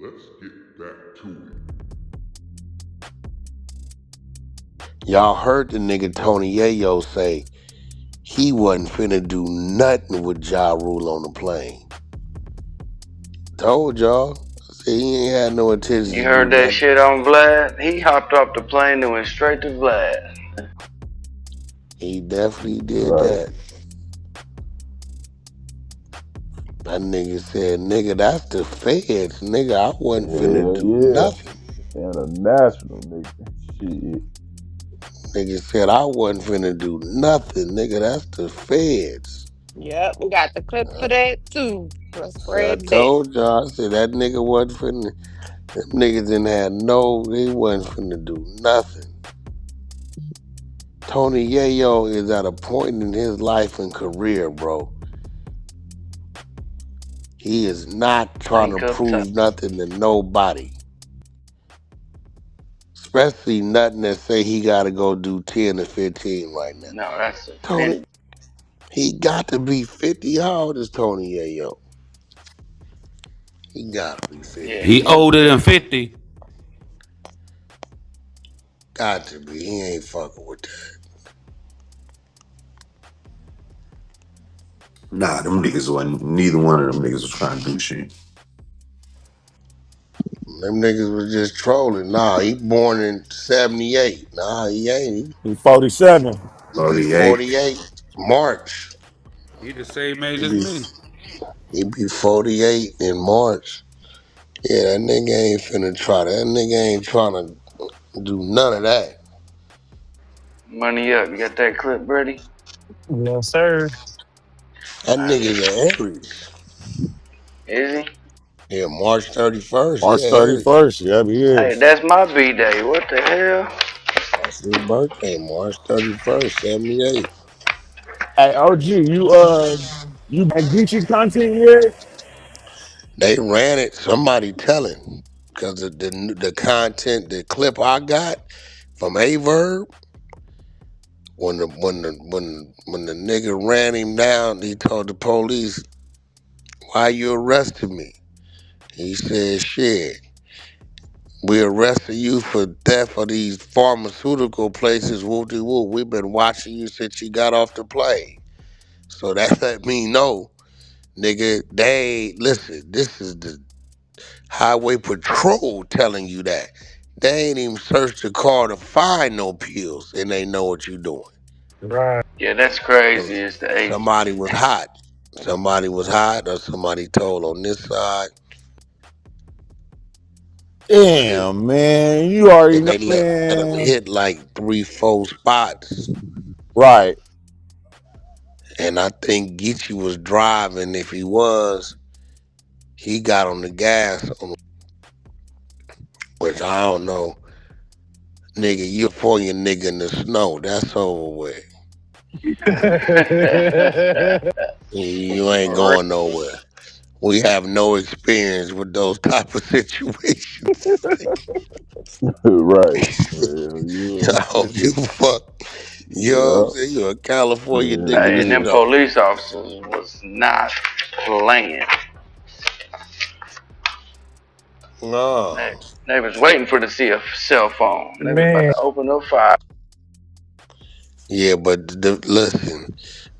Let's get back to it. Y'all heard the nigga Tony Yayo say he wasn't finna do nothing with Ja Rule on the plane. Told y'all. See, he ain't had no intentions You to do heard that nothing. shit on Vlad? He hopped off the plane and went straight to Vlad. He definitely did Right. that. That nigga said, nigga, that's the feds. Nigga, I wasn't finna Hell do yeah. nothing. And a national nigga. Shit. Nigga said, I wasn't finna do nothing. Nigga, that's the feds. Yep, we got the clip for that too. Let's I spread that. told y'all, I said, that nigga wasn't finna, them niggas didn't have he wasn't finna do nothing. Tony Yayo is at a point in his life and career, bro. He is not trying to Handcuff time. prove nothing to nobody. Especially nothing that say he gotta go do 10 to 15 right now. No, that's Tony, offended. he got to be 50. How old is Tony Yayo? He gotta be Yeah, 50. He he older than 50. Got to be. He ain't fucking with that. Nah, them niggas wasn't. Neither one of them niggas was trying to do shit. Them niggas was just trolling. Nah, he born in 78. Nah, he ain't. He 47. He be 48. 48 March. He the same age He as be me. he be 48 in March. Yeah, that nigga ain't finna try. That nigga ain't trying to do none of that. money up. You got that clip ready? Yes, sir. That Alright, nigga's let's. an Aries. Is he? Yeah, March 31st. Yeah, March Aries. 31st. Yep, he Hey, is. that's my B day. What the hell? That's his birthday, March 31st, 78. Hey, OG, you got Gucci content yet? They ran it. Somebody telling. Because the content, the clip I got from Averb, when the nigga ran him down, he told the police, "Why you arrested me?" He said, "Shit, we arrested you for theft of these pharmaceutical places. Whoop de whoop. We've been watching you since you got off the plane." So that let me know, nigga. Listen. This is the Highway Patrol telling you that. They ain't even searched the car to find no pills, and they know what you're doing. Right. Yeah, that's So crazy. It's the somebody agents. was hot. Somebody was hot, or somebody told on this side, and Damn, man. You already know, they let him man. hit like 3, 4 spots. Right. And I think Geechee was driving. If he was, he got on the gas, which I don't know. Nigga, you a California nigga in the snow. That's over with. You ain't For real. going nowhere. We have no experience with those type of situations. Right. Hell yeah. Yo, you fuck. You know what I'm Yeah. saying? You a California Hell nigga Hey, in the and them yeah. snow. police officers was not playing. No. They was waiting for to see a cell phone. They was about Man, to open up fire. Yeah, but listen,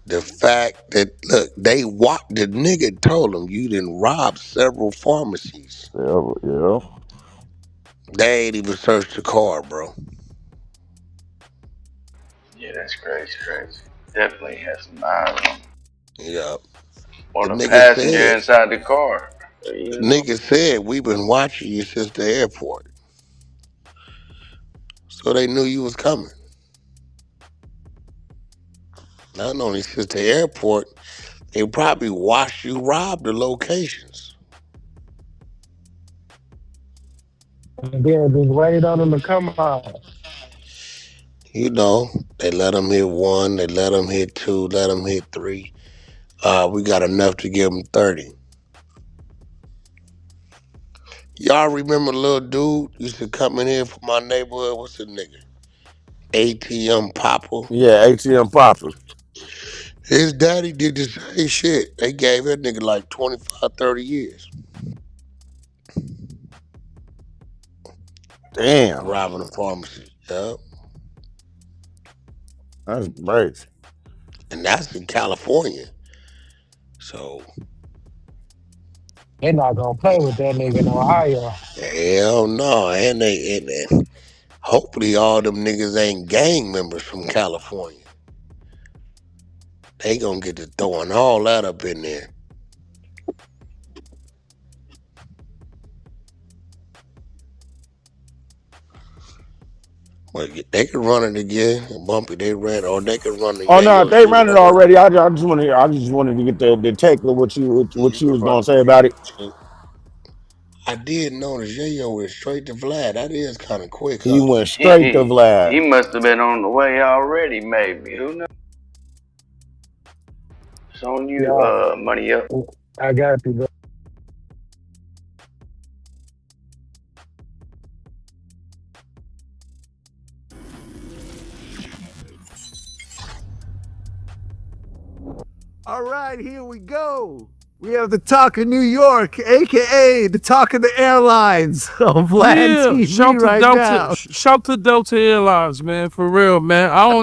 the fact that look, they walked the nigga told him you done robbed several pharmacies. Yeah. Yeah. They ain't even searched the car, bro. Yeah, that's crazy. Definitely has some eyes on. Yeah. Or The the nigga passenger said, inside the car. the You know? nigga said we been watching you since the airport. So they knew you was coming. Not only since the airport, they probably watched you rob the locations. and then just wait on them to come out. You know, they let them hit one, they let them hit two, let them hit three. We got enough to give them 30. Y'all remember the little dude used to come in here from my neighborhood? What's the nigga? ATM Papa. Yeah, ATM poppers. His daddy did the same shit. They gave that nigga like 25, 30 years. Damn. robbing a pharmacy. Yep. That's crazy. And that's in California. So They not gonna play with that nigga in Ohio. hell no. And hopefully all them niggas ain't gang members from California. They gonna get to throwing all that up in there. Well, they could run it again. Bumpy, they ran, or they could run the Oh no, Yayo they shit ran it whenever. already. I just wanted to get the take of what you was gonna say about it. I did notice Yayo went straight to Vlad. That is kind of quick, He huh? went straight to He Vlad. must have been on the way already, maybe. Who knows? It's on you, Yeah, money up. I got you, bro. All right, here we go. We have the talk of New York, aka the talk of the airlines on Vlad TV shout to right now. shout to Delta Airlines, man, for real, man. Y'all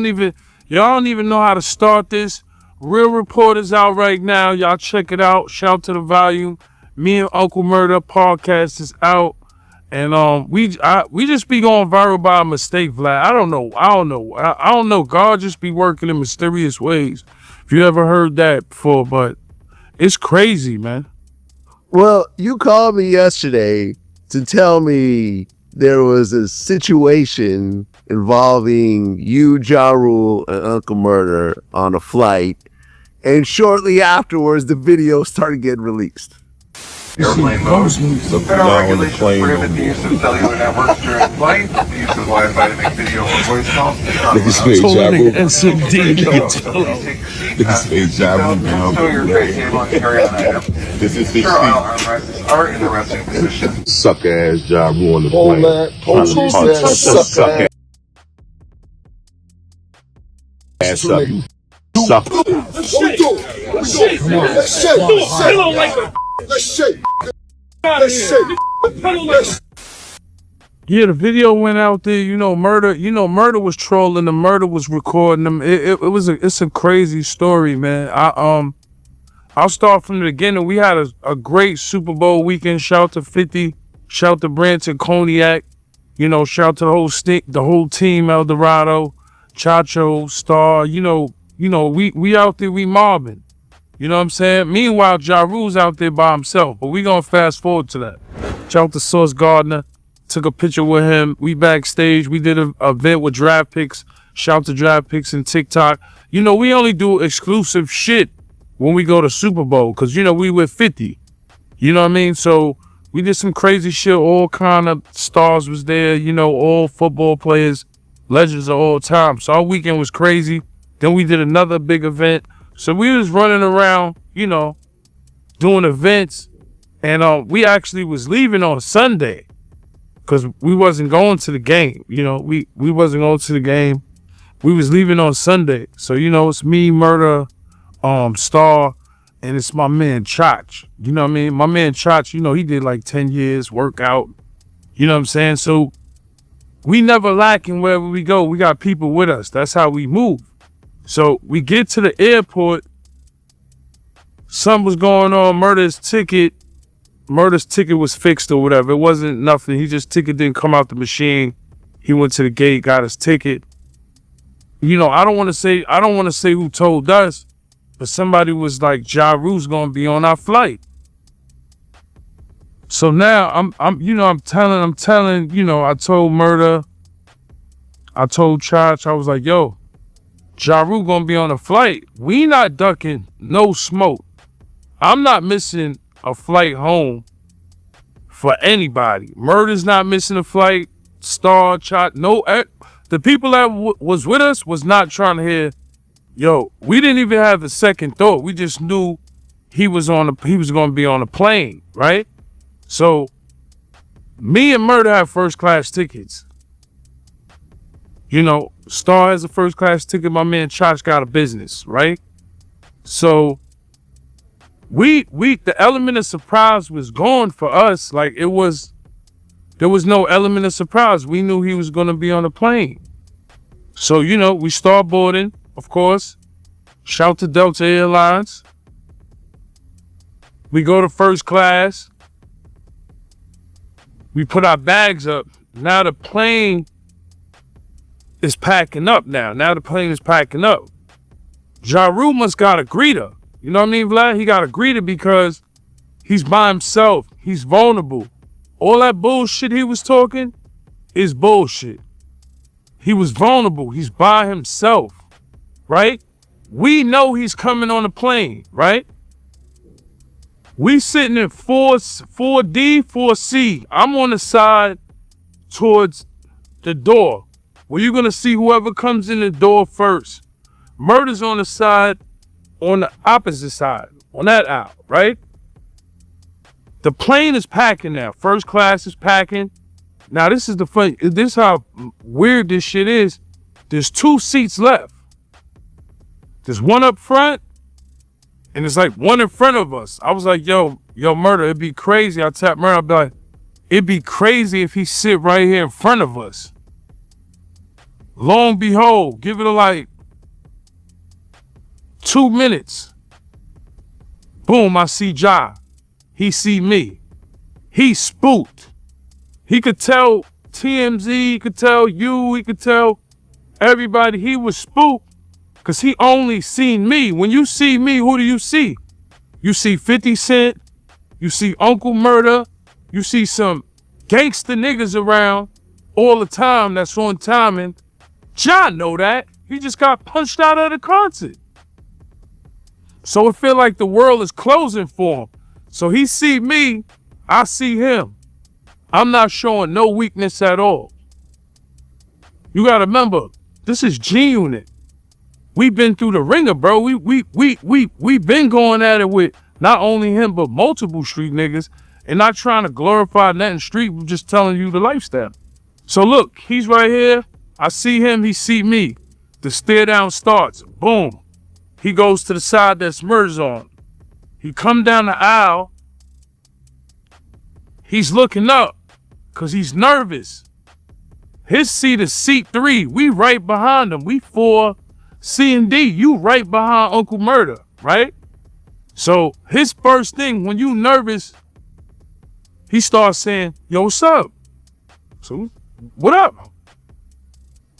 don't even know how to start this. Real reporters out right now. Y'all check it out. Shout to the volume. Me and Uncle Murder podcast is out. And we just be going viral by mistake, Vlad. I don't know. God just be working in mysterious ways. If you ever heard that before, but it's crazy, man. Well, you called me yesterday to tell me there was a situation involving you, Ja Rule, and Uncle Murder on a flight, and shortly afterwards, the video started getting released. Airplane mode. Federal regulations prohibit the use of cellular networks during flight. The use of Wi-Fi to make video or voice calls is not allowed. Stow your face table and carry on item. Ensure all armrests are in the resting position. Suck ass job on the Hold plane. that. Police said suck Ass up. Suck. Yeah, the video went out there. Murder was trolling them. Murder was recording them. It's a crazy story, man. I'll start from the beginning. We had a great Super Bowl weekend. Shout to 50. Shout to Branson Cognac. Shout to the whole team, El Dorado, Chacho, Star. We out there, we mobbing. You know what I'm saying? Meanwhile, Ja Rule's out there by himself. But we gonna fast forward to that. Shout to Sauce Gardner. Took a picture with him. We backstage. We did an event with Draft Picks. Shout to Draft Picks and TikTok. We only do exclusive shit when we go to Super Bowl. Because, we with 50. You know what I mean? So we did some crazy shit. All kind of stars was there. All football players. Legends of all time. So our weekend was crazy. Then we did another big event. So we was running around, doing events. And we actually was leaving on Sunday. Because we wasn't going to the game. We wasn't going to the game. We was leaving on Sunday. So, it's me, Murder, Star, and it's my man Chach. You know what I mean? My man Chach, he did like 10 years workout. You know what I'm saying? So we never lacking wherever we go. We got people with us. That's how we move. So we get to the airport. Something was going on. Murder's ticket was fixed or whatever. It wasn't nothing. Ticket didn't come out the machine. He went to the gate, got his ticket. I don't want to say who told us, but somebody was like, Ja Rule's gonna be on our flight. So now I'm telling, I told Murder, I told Chach, I was like, yo, Ja Rule gonna be on a flight. We not ducking no smoke. I'm not missing a flight home for anybody. Murder's not missing a flight. Star, Chach, the people that was with us was not trying to hear. Yo, we didn't even have a second thought. We just knew he was going to be on a plane, right? So me and Murder have first class tickets. Star has a first class ticket. My man Chach got a business, right? So the element of surprise was gone for us. Like it was There was no element of surprise. We knew he was going to be on the plane. So, you know, we start boarding, of course. Shout to Delta Airlines. We go to first class. We put our bags up. Now the plane is packing up now. Now the plane is packing up. Ja Rule must got a greeter. You know what I mean, Vlad? He got a greeter because he's by himself. He's vulnerable. All that bullshit he was talking is bullshit. He was vulnerable. He's by himself, right? We know he's coming on the plane, right? We sitting in 4D, 4C. I'm on the side towards the door. Well, you're going to see whoever comes in the door first. Murder's on the side, on the opposite side, on that aisle, right? The plane is packing now. First class is packing. Now, this is the fun. This is how weird this shit is. There's 2 seats left. There's one up front, and it's like one in front of us. I was like, yo, Murder, it'd be crazy. I tap Murder, I'd be like, it'd be crazy if he sit right here in front of us. Lo and behold, give it like 2 minutes. Boom, I see Ja. He see me. He spooked. He could tell TMZ, he could tell you, he could tell everybody he was spooked because he only seen me. When you see me, who do you see? You see 50 Cent, you see Uncle Murder, you see some gangster niggas around all the time that's on timing. Ja know that. He just got punched out of the concert. So it feel like the world is closing for him. So he see me, I see him. I'm not showing no weakness at all. You gotta remember, this is G-Unit. We've been through the ringer, bro. We been going at it with not only him, but multiple street niggas. And not trying to glorify nothing street, we're just telling you the lifestyle. So look, he's right here. I see him, he see me. The stare down starts, boom. He goes to the side that's Murder's on. He come down the aisle. He's looking up because he's nervous. His seat is seat 3. We right behind him. We 4 C and D. You right behind Uncle Murder, right? So his first thing, when you nervous, he starts saying, yo, what's up? So, what up?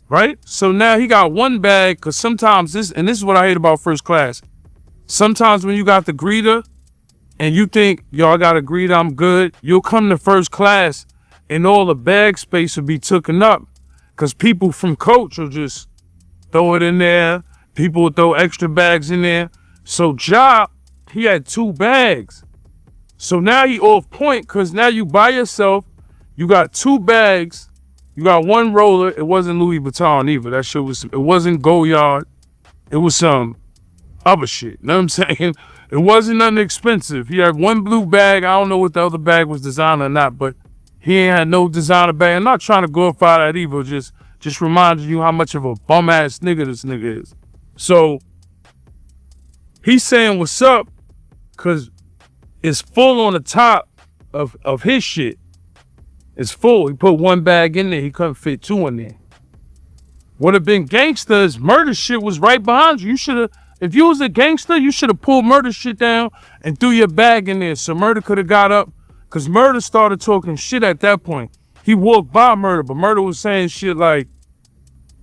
Right? So now he got one bag, because sometimes this is what I hate about first class. Sometimes when you got the greeter and you think, yo, I got a greeter, I'm good, you'll come to first class and all the bag space will be taken up because people from coach will just throw it in there. People will throw extra bags in there. So Ja, he had 2 bags. So now he off point because now you by yourself, you got 2 bags, you got 1 roller. It wasn't Louis Vuitton either. That shit was, it wasn't Goyard. It was some other shit. You know what I'm saying? It wasn't nothing expensive. He had 1 blue bag. I don't know what the other bag was designer or not, but he ain't had no designer bag. I'm not trying to glorify that either. Just reminding you how much of a bum ass nigga this nigga is. So he's saying what's up because it's full on the top of his shit. It's full. He put 1 bag in there. He couldn't fit 2 in there. Would have been gangsters. Murder shit was right behind you. You should have, if you was a gangster, you should have pulled Murder shit down and threw your bag in there so Murder could have got up. Because Murder started talking shit at that point. He walked by Murder, but Murder was saying shit like,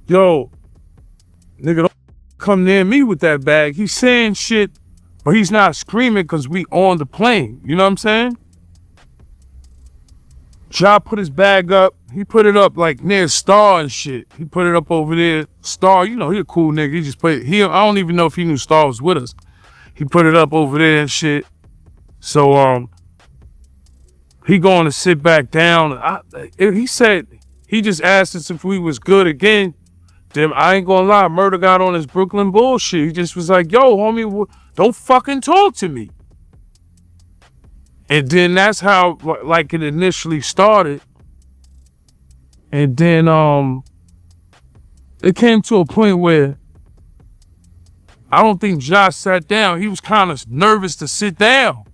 yo, nigga, don't come near me with that bag. He's saying shit, but he's not screaming because we on the plane. You know what I'm saying? Ja put his bag up. He put it up like near Star and shit. He put it up over there. Star, you know, he a cool nigga. He just put it, I don't even know if he knew Star was with us. He put it up over there and shit. So, he going to sit back down. He said, he just asked us if we was good again. Then I ain't gonna lie, Murder got on his Brooklyn bullshit. He just was like, yo, homie, don't fucking talk to me. And then that's how, like, it initially started. And then, it came to a point where I don't think Josh sat down. He was kind of nervous to sit down.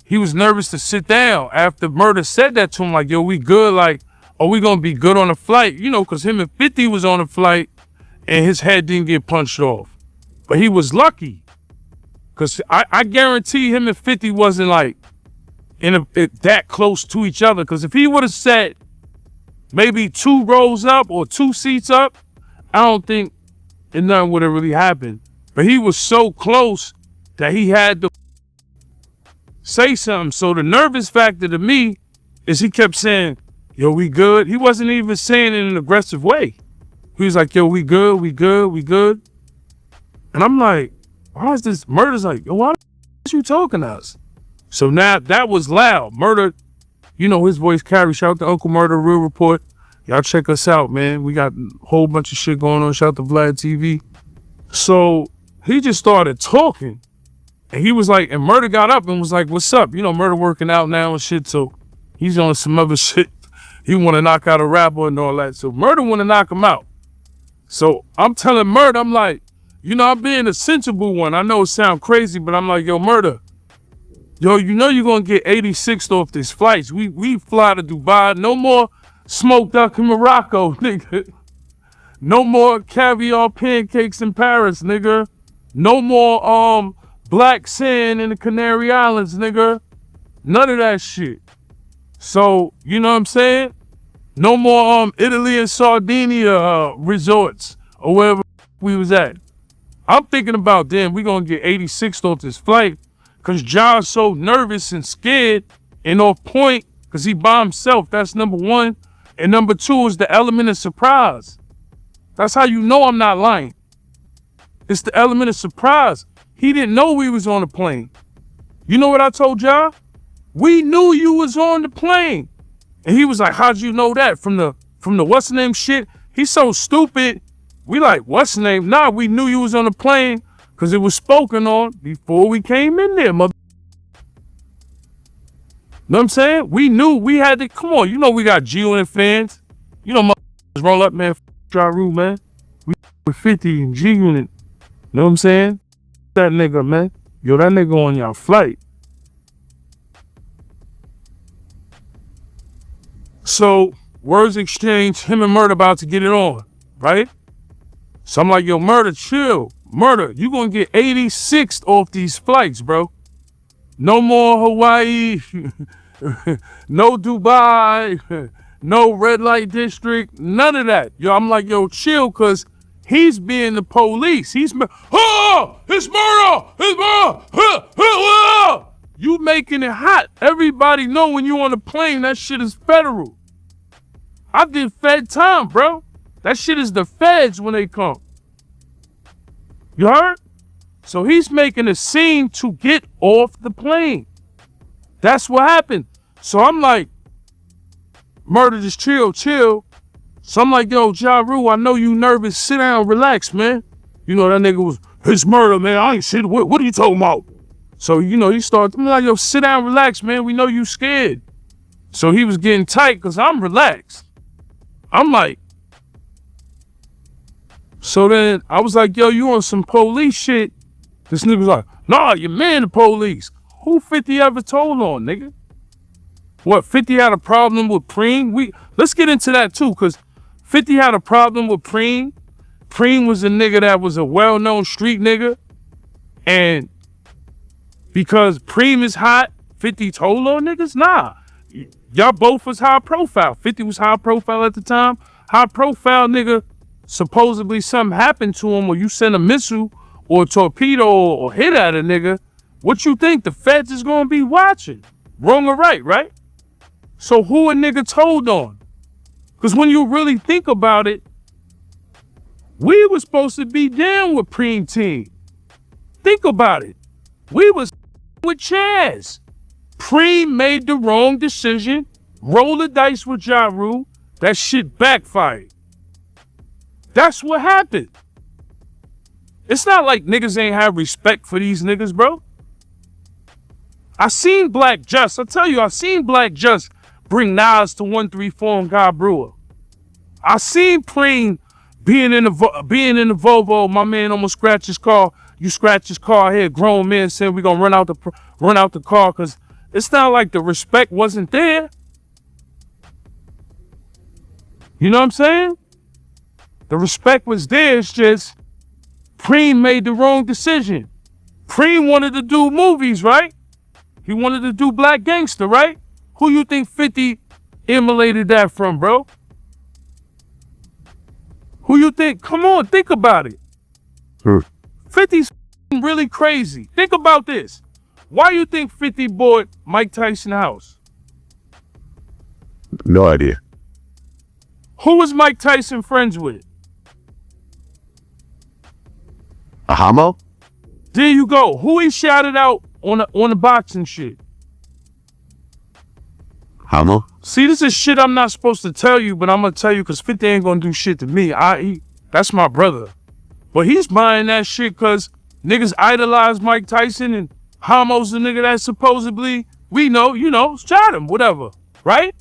he was nervous to sit down after Murder said that to him, like, yo, we good? Like, are we gonna be good on the flight? You know, cause him and 50 was on the flight and his head didn't get punched off. But he was lucky. Cause I guarantee him and 50 wasn't like that close to each other. Cause if he would have sat maybe 2 rows up or 2 seats up, I don't think nothing would have really happened. But he was so close that he had to say something. So the nervous factor to me is he kept saying, yo, we good. He wasn't even saying it in an aggressive way. He was like, yo, we good, we good, we good. And I'm like, why is this? Murder's like, yo, why the you talking to us? So now that was loud. Murder, you know, his voice carries. Shout out to Uncle Murder, Real Report. Y'all check us out, man. We got a whole bunch of shit going on. Shout out to Vlad TV. So he just started talking. And he was like, and Murder got up and was like, what's up? You know, Murder working out now and shit. So he's on some other shit. He want to knock out a rapper and all that. So Murder want to knock him out. So I'm telling Murder, I'm like, you know, I'm being a sensible one. I know it sound crazy, but I'm like, yo, Murder, yo, you know you're going to get 86th off these flights. We fly to Dubai. No more smoked duck in Morocco, nigga. No more caviar pancakes in Paris, nigga. No more black sand in the Canary Islands, nigga. None of that shit. So, you know what I'm saying? No more Italy and Sardinia resorts or wherever we was at. I'm thinking about, damn, we gonna get 86th off this flight because John's so nervous and scared and off point because he by himself. That's number one. And number two is the element of surprise. That's how you know I'm not lying. It's the element of surprise. He didn't know we was on the plane. You know what I told y'all? We knew you was on the plane. And he was like, how'd you know that? From the what's the name shit? He's so stupid. We like, what's the name? Nah, we knew you was on the plane because it was spoken on before we came in there, mother. Know what I'm saying? We knew we had to, come on, you know we got G-Unit fans. You know, motherfuckers roll up, man, dry room, man. We with 50 and G-Unit. Know what I'm saying? That nigga, man. Yo, that nigga on y'all flight. So, words exchange, him and Murder about to get it on, right? So I'm like, yo, Murder, chill. Murder, you gonna get 86th off these flights, bro. No more Hawaii, no Dubai, no red light district, none of that. Yo, I'm like, yo, chill, cause he's being the police. It's murder, it's murder, You making it hot. Everybody know when you on the plane, that shit is federal. I did Fed time, bro. That shit is the feds when they come. You heard? So he's making a scene to get off the plane. That's what happened. So I'm like, Murder, just chill. So I'm like, yo, Ja Rule, I know you nervous. Sit down, relax, man. You know, that nigga was, it's Murder, man. I ain't shit. What are you talking about? So, you know, he started, I'm like, yo, sit down, relax, man. We know you scared. So he was getting tight because I'm relaxed. I'm like, so then I was like, yo, you on some police shit? This nigga was like, nah, your man the police. Who 50 ever told on, nigga? What, 50 had a problem with Preem? Let's get into that too, because 50 had a problem with Preem. Preem was a nigga that was a well-known street nigga. And because Preem is hot, 50 told on niggas? Nah. Y'all both was high profile. 50 was high profile at the time. High profile nigga, supposedly something happened to him or you sent a missile or a torpedo or hit at a nigga. What you think? The feds is gonna be watching? Wrong or right? So who a nigga told on? Because when you really think about it, we were supposed to be down with Preem team. Think about it. We was with Chaz. Preem made the wrong decision, roll the dice with Ja Rule. That shit backfired. That's what happened. It's not like niggas ain't have respect for these niggas, bro. I seen Black Just. I tell you, I seen Black Just bring Nas to 134 and God Brewer. I seen Preem being in the Volvo. My man almost scratched his car. You scratch his car here. Grown men saying we gonna run out the car because It's not like the respect wasn't there. You know what I'm saying? The respect was there. It's just Preem made the wrong decision. Preem wanted to do movies, right? He wanted to do Black Gangster, right? Who you think 50 emulated that from, bro? Who you think? Come on, think about it. 50's really crazy. Think about this. Why you think 50 bought Mike Tyson's house? No idea. Who was Mike Tyson friends with? A homo? There you go. Who he shouted out on the boxing shit? Homo? See, this is shit I'm not supposed to tell you, but I'm gonna tell you because 50 ain't gonna do shit to me. That's my brother. But he's buying that shit because niggas idolize Mike Tyson and Homo's the nigga that supposedly, we know, you know, shot him, whatever, right?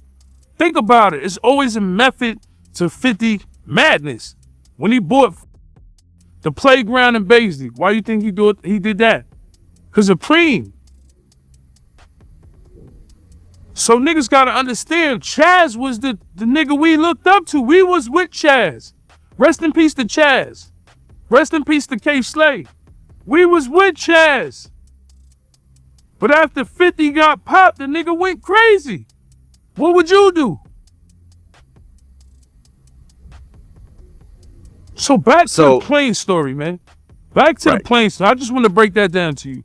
Think about it. It's always a method to 50 madness. When he bought the playground in Baisley, why you think he did that? Because of Preem. So niggas gotta understand, Chaz was the nigga we looked up to. We was with Chaz. Rest in peace to Chaz. Rest in peace to K Slay. We was with Chaz. But after 50 got popped, the nigga went crazy. What would you do? So back to the plane story, man. Back to the plane story. I just want to break that down to you.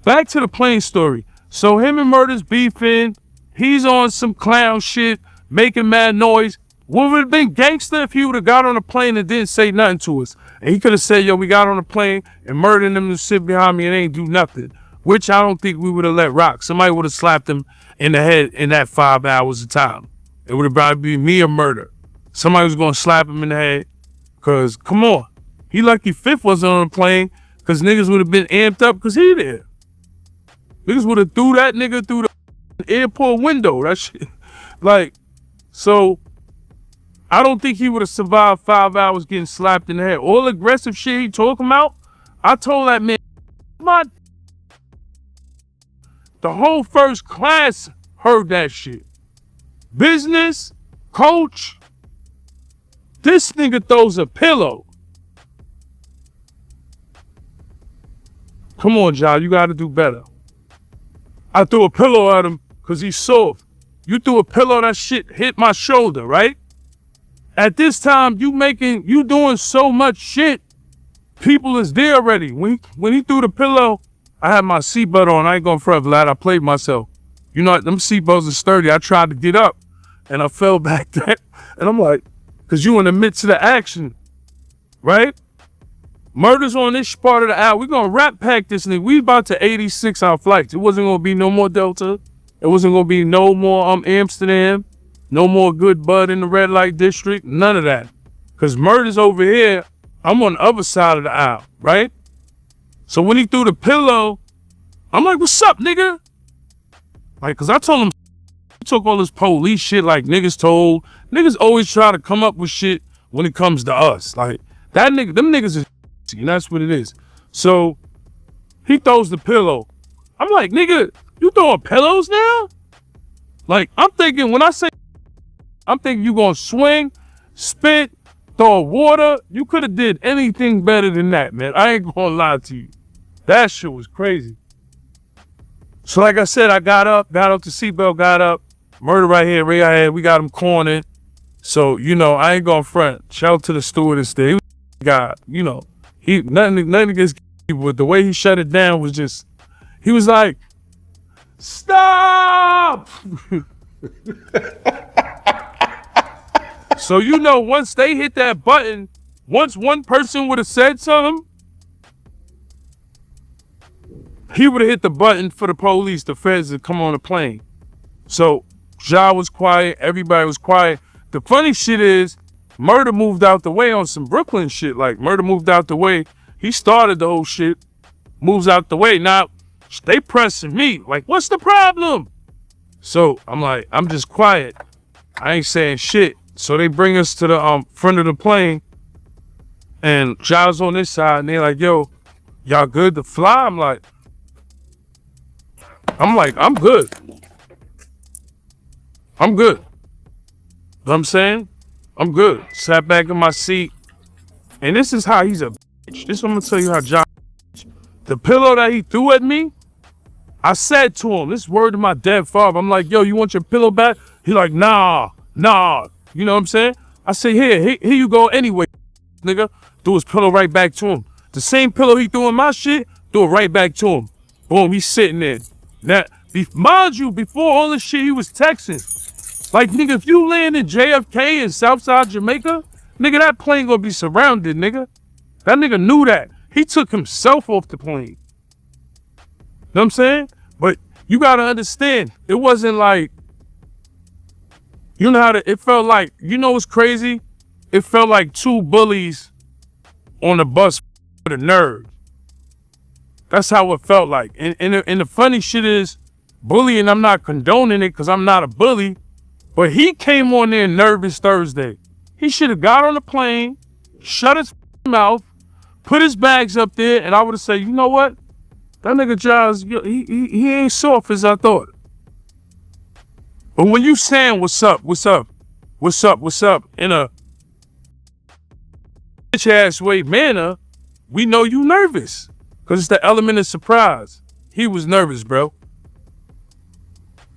Back to the plane story. So him and Murder's beefing. He's on some clown shit, making mad noise. What would have been gangster if he would have got on a plane and didn't say nothing to us? And he could have said, yo, we got on a plane and Murder and them to sit behind me and ain't do nothing. Which I don't think we would have let rock. Somebody would have slapped him in the head in that 5 hours of time. It would have probably been me or Murder. Somebody was going to slap him in the head. Because, come on. He lucky Fifth wasn't on the plane because niggas would have been amped up because he there. Niggas would have threw that nigga through the airport window. That shit. Like, so I don't think he would have survived 5 hours getting slapped in the head. All aggressive shit he talking about, I told that man, the whole first class heard that shit. Business, coach, this nigga throws a pillow. Come on, John, you gotta do better. I threw a pillow at him because he's soft. You threw a pillow, that shit hit my shoulder, right? At this time, you doing so much shit, people is there already. When he threw the pillow, I had my seatbelt on. I ain't going front, Vlad. I played myself. You know, them seatbelts are sturdy. I tried to get up, and I fell back there. And I'm like, because you in the midst of the action, right? Murder's on this part of the hour. We're going to rap pack this nigga. We about to 86 our flights. It wasn't going to be no more Delta. It wasn't going to be no more Amsterdam. No more good bud in the red light district. None of that. Because Murder's over here. I'm on the other side of the aisle, right? So when he threw the pillow, I'm like, what's up, nigga? Like, because I told him he took all this police shit like niggas told. Niggas always try to come up with shit when it comes to us. Like, that nigga, them niggas is and that's what it is. So he throws the pillow. I'm like, nigga, you throwing pillows now? Like, I'm thinking, when I say, I'm thinking you gonna swing, spit, throw water. You could have did anything better than that, man. I ain't gonna lie to you. That shit was crazy. So like I said, I got up the seatbelt, got up. Murder right here, right ahead. We got him cornered. So, you know, I ain't gonna front. Shout out to the stewardess there. He was God, you know. Nothing against people, but the way he shut it down was just, he was like, stop! So, you know, once they hit that button, once one person would have said something, he would have hit the button for the police, the feds to come on the plane. So, Ja was quiet, everybody was quiet. The funny shit is, Murder moved out the way on some Brooklyn shit. Like, Murder moved out the way. He started the whole shit. Moves out the way. Now, they pressing me. Like, what's the problem? So, I'm like, I'm just quiet. I ain't saying shit. So, they bring us to the front of the plane. And Ja's on this side. And they're like, yo, y'all good to fly? I'm like, I'm like, I'm good. I'm good. Know what I'm saying? I'm good. Sat back in my seat. And this is how he's a bitch. This is what I'm gonna tell you how John. The pillow that he threw at me, I said to him, this word to my dead father. I'm like, yo, you want your pillow back? He like, nah. You know what I'm saying? I say, here you go anyway, nigga. Threw his pillow right back to him. The same pillow he threw in my shit, threw it right back to him. Boom, he's sitting there. Now, mind you, before all this shit, he was texting. Like, nigga, if you land in JFK in Southside Jamaica, nigga, that plane gonna be surrounded, nigga. That nigga knew that. He took himself off the plane. Know what I'm saying? But you gotta understand, it wasn't like, you know how it felt like, you know what's crazy? It felt like two bullies on the bus with a nerve. That's how it felt like. And the funny shit is, bullying, I'm not condoning it because I'm not a bully, but he came on there nervous Thursday. He should have got on the plane, shut his mouth, put his bags up there, and I would have said, you know what? That nigga Giles, he ain't soft as I thought. But when you saying what's up in a bitch ass way manner, we know you nervous. Cause it's the element of surprise. He was nervous, bro.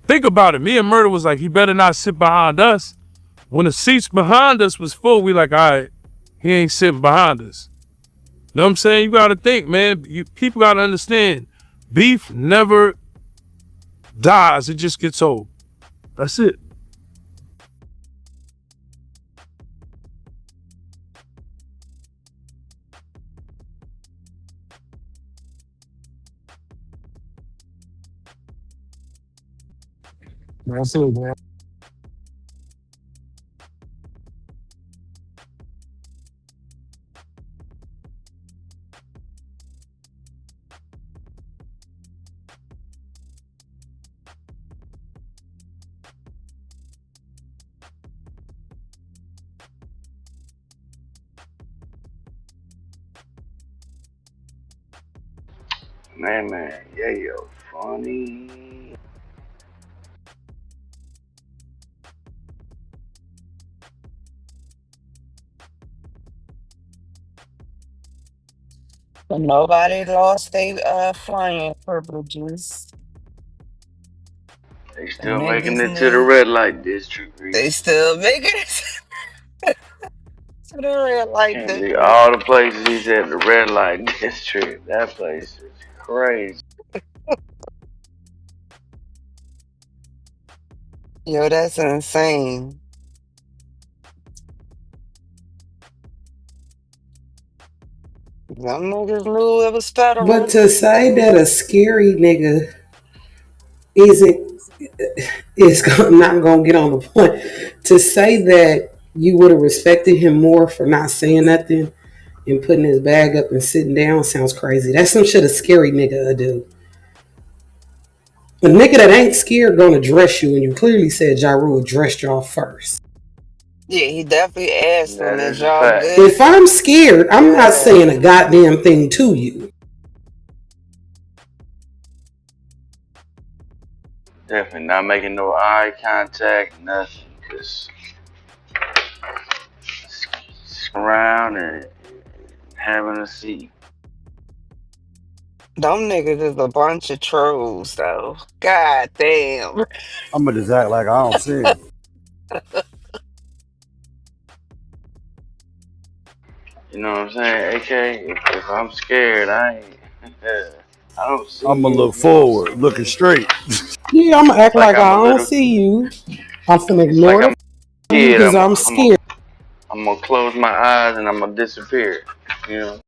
Think about it. Me and Murder was like, he better not sit behind us. When the seats behind us was full, we like, all right, he ain't sitting behind us. Know what I'm saying? You gotta think, man. People gotta understand. Beef never dies. It just gets old. That's it. That's it, man. Man, Yayo funny. But nobody lost their flying privileges. They The still making niggas, it to the red light district, they Reese. still making it to the red light Can't be district. all the places he said the red light district. That place is crazy. Yo, that's insane. Them niggas knew it was But federal. to say that a scary nigga isn't not gonna get on the point. To say that you would have respected him more for not saying nothing and putting his bag up and sitting down sounds crazy. That's some shit a scary nigga would do. A nigga that ain't scared gonna dress you, and you clearly said Ja Rule addressed y'all first. Yeah, he definitely asked them, That is is a y'all fact. good? If I'm scared, I'm not Yeah. saying a goddamn thing to you. Definitely not making no eye contact, nothing. Just around and having a seat. Them niggas is a bunch of trolls, though. God damn. I'ma just act like I don't see him. You know what I'm saying? AK, if I'm scared, I ain't. I don't see I'ma you. look You don't see forward, looking me. straight. Yeah, I'm gonna It's act like like I'm I a don't little. see you. I'm finna It's like ignore I'm the a you kid. because I'm scared. I'm gonna close my eyes and I'm gonna disappear. You know.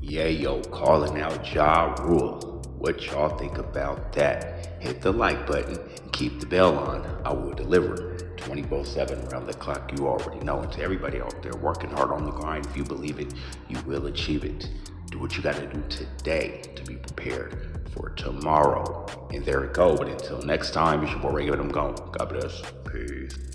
Yayo calling out Ja Rule. What y'all think about that? Hit the like button and keep the bell on. I will deliver 24/7 around the clock. You already know. And to everybody out there working hard on the grind, if you believe it, you will achieve it. Do what you gotta do today to be prepared for tomorrow. And there it go. But until next time, it's your boy Ray. I'm gone. God bless. Peace.